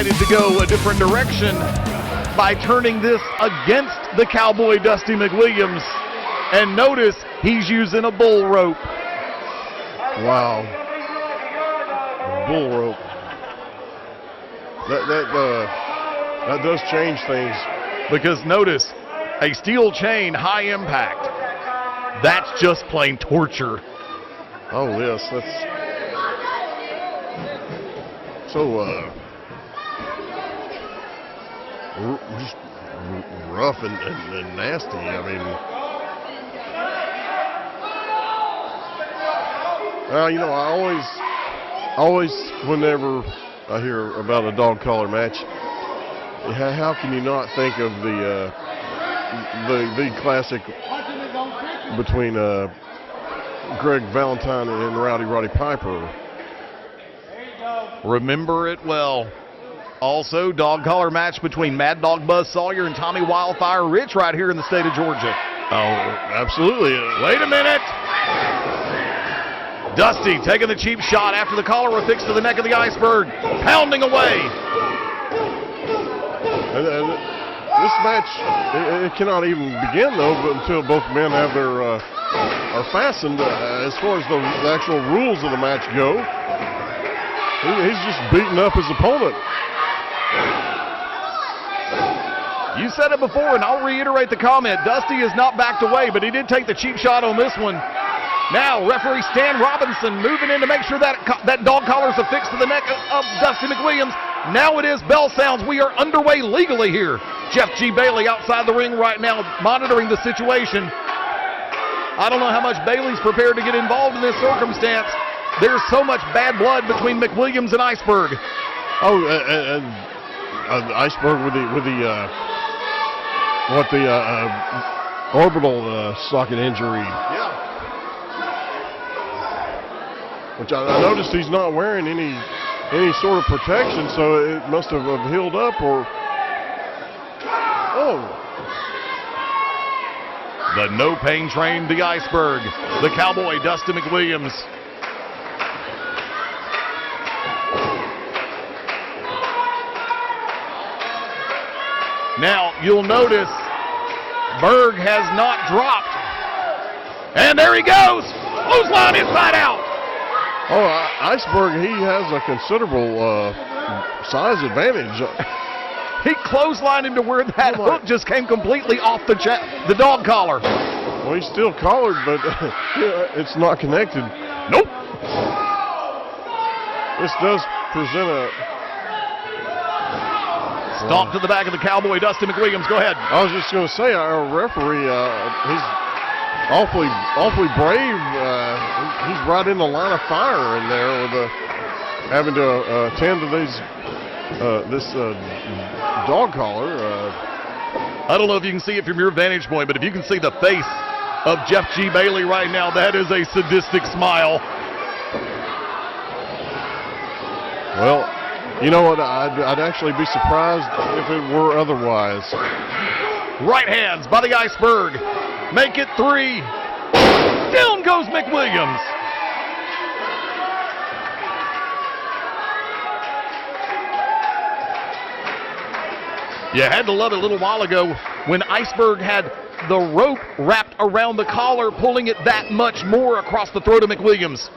decided to go a different direction by turning this against the Cowboy Dusty MacWilliams. And notice he's using a bull rope. Wow. Bull rope. That does change things. Because notice, a steel chain, high impact. That's just plain torture. Oh, yes. That's so just rough and nasty. I mean, I always, whenever I hear about a dog collar match, how can you not think of the classic between Greg Valentine and Roddy Piper? Remember it well. Also, dog collar match between Mad Dog Buzz Sawyer and Tommy Wildfire Rich right here in the state of Georgia. Oh, absolutely. Wait a minute. Dusty taking the cheap shot after the collar was fixed to the neck of the Iceberg, pounding away. This match, it cannot even begin though, but until both men have their are fastened. As far as the actual rules of the match go, he's just beating up his opponent. You said it before, and I'll reiterate the comment. Dusty has not backed away, but he did take the cheap shot on this one. Now, referee Stan Robinson moving in to make sure that dog collar's affixed to the neck of Dusty MacWilliams. Now it is bell sounds. We are underway legally here. Jeff G. Bailey outside the ring right now monitoring the situation. I don't know how much Bailey's prepared to get involved in this circumstance. There's so much bad blood between MacWilliams and Iceberg. Oh, and Iceberg with the orbital socket injury. Yeah. Which I noticed he's not wearing any sort of protection, so it must have healed up or. Oh. The no pain train, the Iceberg, the Cowboy Dusty MacWilliams. Now, you'll notice Berg has not dropped. And there he goes. Clothesline inside out. Oh, Iceberg, he has a considerable size advantage. He clotheslined him to where that hook just came completely off the dog collar. Well, he's still collared, but it's not connected. Nope. This does present a... Stomp to the back of the Cowboy, Dusty MacWilliams. Go ahead. I was just going to say, our referee, he's awfully brave. He's right in the line of fire in there with having to attend to this dog collar. I don't know if you can see it from your vantage point, but if you can see the face of Jeff G. Bailey right now, that is a sadistic smile. Well, you know what? I'd actually be surprised if it were otherwise. Right hands by the Iceberg. Make it 3. Down goes MacWilliams. You had to love it a little while ago when Iceberg had the rope wrapped around the collar, pulling it that much more across the throat of MacWilliams.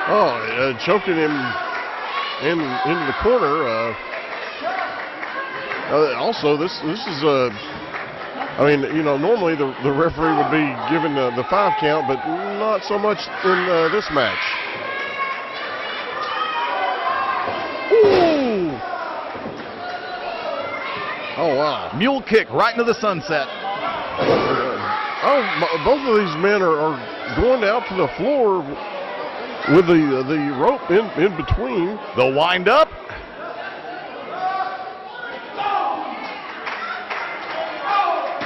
Oh, choking him into the corner. Also, this is I mean, you know, normally the referee would be given the 5 count, but not so much in this match. Ooh! Oh, wow. Mule kick right into the sunset. Both of these men are going out to the floor with the rope in between. The wind up.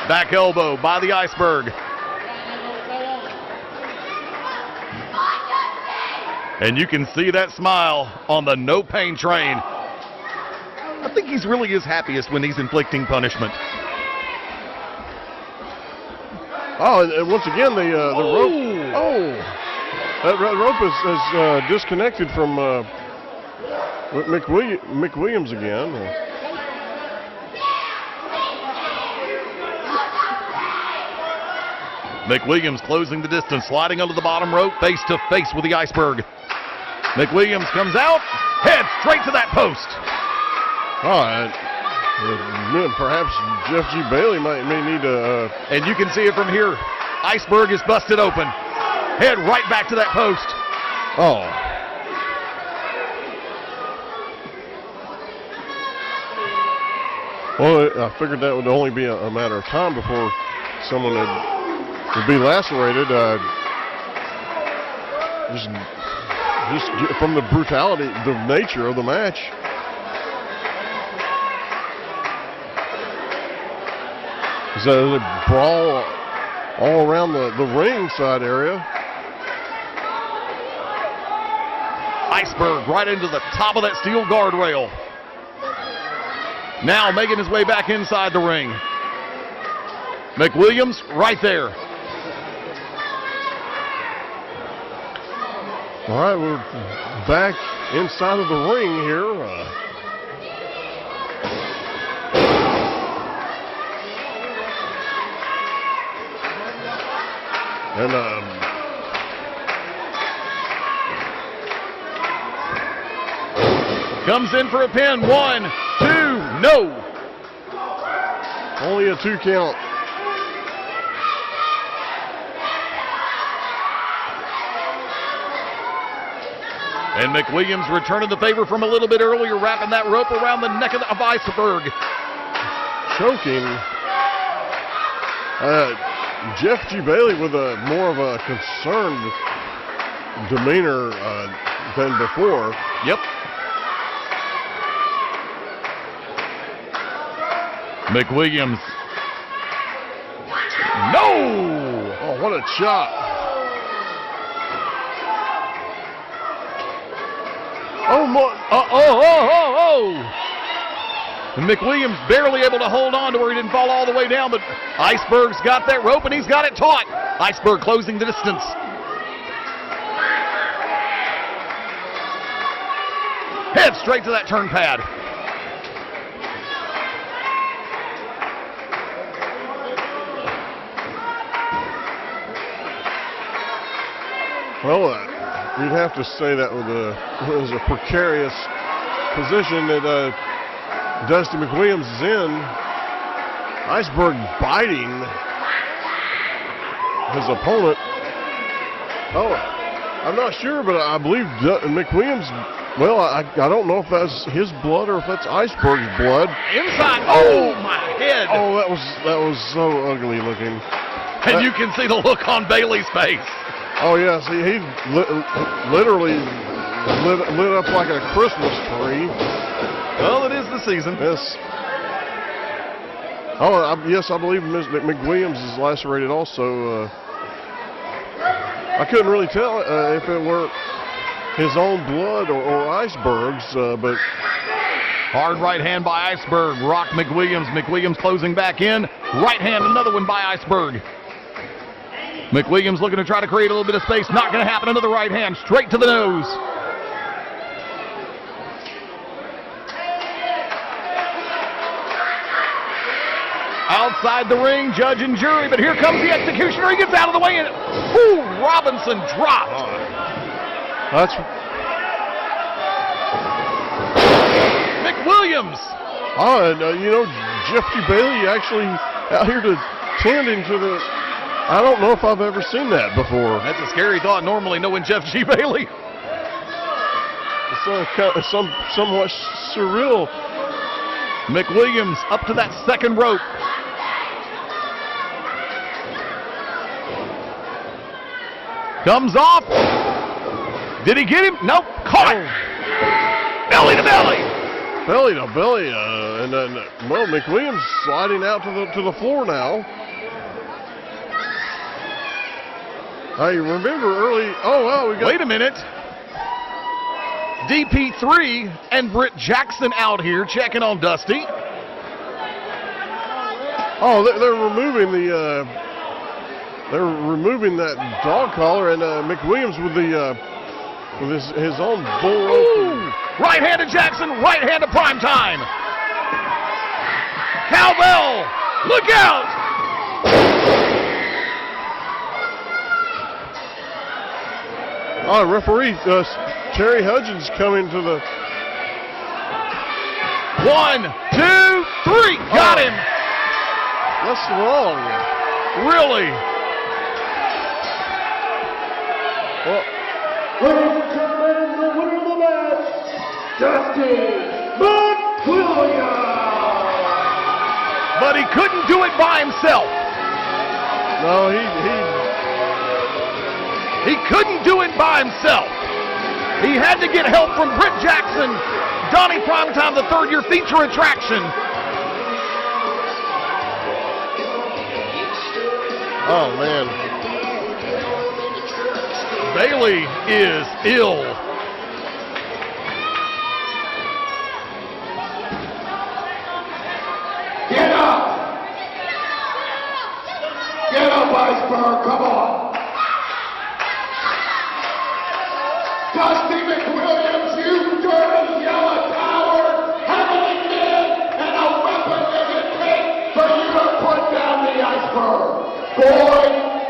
Back elbow by the Iceberg. And you can see that smile on the no pain train. I think he's really his happiest when he's inflicting punishment. Oh, and once again the rope. Oh, that rope is disconnected from with MacWilliams again. MacWilliams closing the distance, sliding under the bottom rope, face to face with the Iceberg. MacWilliams comes out, head straight to that post. All right. Perhaps Jeff G. Bailey may need to. And you can see it from here. Iceberg is busted open. Head right back to that post. Oh. Well, I figured that would only be a matter of time before someone would be lacerated. Just from the brutality, the nature of the match. There's a brawl all around the ringside area. Iceberg right into the top of that steel guardrail. Now making his way back inside the ring. MacWilliams right there. All right, we're back inside of the ring here. Comes in for a pin. 1, 2, no. Only a 2 count. And MacWilliams returning the favor from a little bit earlier, wrapping that rope around the neck of Iceberg. Choking. Jeff G. Bailey with more of a concerned demeanor than before. Yep. MacWilliams. No! Oh, what a chop. Oh, And MacWilliams barely able to hold on to where he didn't fall all the way down, but Iceberg's got that rope and he's got it taut. Iceberg closing the distance. Head straight to that turn pad. Well, you'd have to say that was a precarious position that Dusty MacWilliams is in. Iceberg biting his opponent. Oh, I'm not sure, but I believe MacWilliams, well, I don't know if that's his blood or if that's Iceberg's blood. Inside, oh, my head. Oh, that was so ugly looking. And you can see the look on Bailey's face. Oh, yes, he literally lit up like a Christmas tree. Well, it is the season. Yes. Oh, yes, I believe MacWilliams is lacerated also. I couldn't really tell if it were his own blood or Iceberg's, but... Hard right hand by Iceberg. Rocked MacWilliams. MacWilliams closing back in. Right hand, another one by Iceberg. MacWilliams looking to try to create a little bit of space. Not going to happen. Another right hand straight to the nose. Outside the ring, judge and jury, but here comes the executioner. He gets out of the way and Robinson dropped. That's MacWilliams. Oh, and Jeff G. Bailey actually out here to tend into the. I don't know if I've ever seen that before. That's a scary thought. Normally, knowing Jeff G. Bailey. It's somewhat surreal. MacWilliams up to that second rope. Comes off. Did he get him? Nope. Caught. Belly to belly. Belly to belly. And then, MacWilliams sliding out to the floor now. I remember early. Oh, well, we got. Wait a minute. DP3 and Britt Jackson out here checking on Dusty. Oh, they're removing the. They're removing that dog collar, and MacWilliams with with his own bull open. Right hand to Jackson, right hand to Primetime. Cowbell, look out! Oh, referee Terry Hudgens coming to the. 1, 2, 3, got him. That's wrong. Really? Well, Ladies and gentlemen, the winner of the match, Dusty MacWilliams. But he couldn't do it by himself. no, He couldn't do it by himself. He had to get help from Britt Jackson, Donnie Primetime, the third-year feature attraction. oh man. Bailey is ill. Get up! Get up, Iceberg, come on! Dusty MacWilliams, you dirty yellow coward! How many men and a weapon does it take for you to put down the Iceberg? Boy,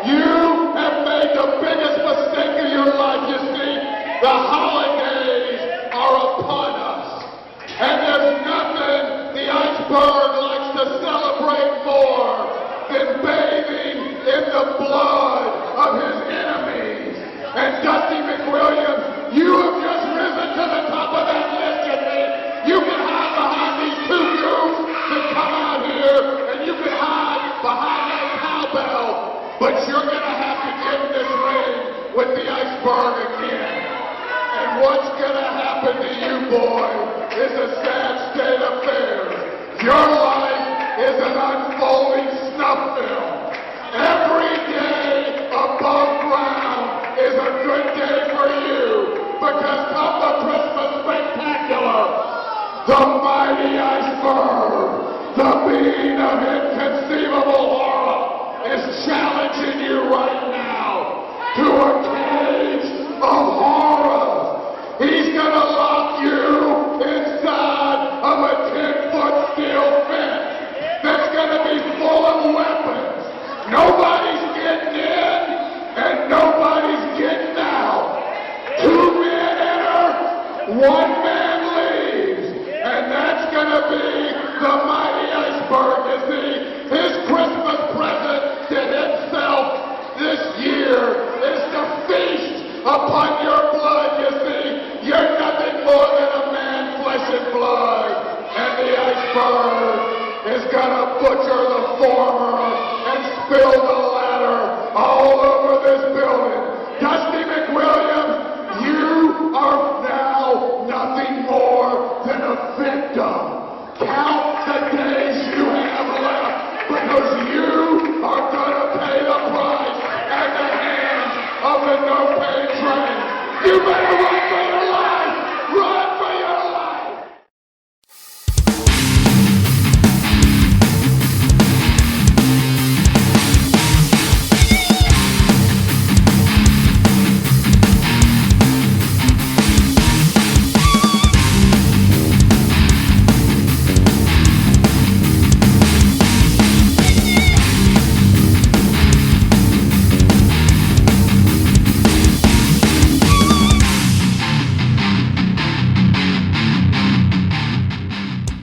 you have made the biggest mistake of your life, you see. The holidays are upon us. And there's nothing the Iceberg likes to celebrate more than bathing in the blood of his enemies. And Dusty MacWilliams, you have just risen to the top of that list, you think. You can hide behind these two goons that come out here, and you can hide behind that cowbell, but you're gonna have to get in this ring with the Iceberg again. And what's gonna happen to you, boy, is a sad state of affairs. Your life is an unfolding snuff film. Every day above ground is a good day for you, because come the Christmas spectacular, the mighty Iceberg, the being of inconceivable horror, is challenging you right now to a cage of horror. He's gonna lock you inside of a 10-foot steel fence that's gonna be full of weapons. Nobody's getting in and nobody's getting out. 2 men enter, 1 man leaves, and that's gonna be the mighty Iceberg. You see, his Christmas present to himself this year is to feast upon your blood. You see, you're nothing more than a man, flesh and blood, and the Iceberg is gonna butcher the former and spill the latter all over this building. Dusty MacWilliams, you are now nothing more than a victim. Count the days you have left, because you are gonna pay the price at the hands of the no-pay train. You better run for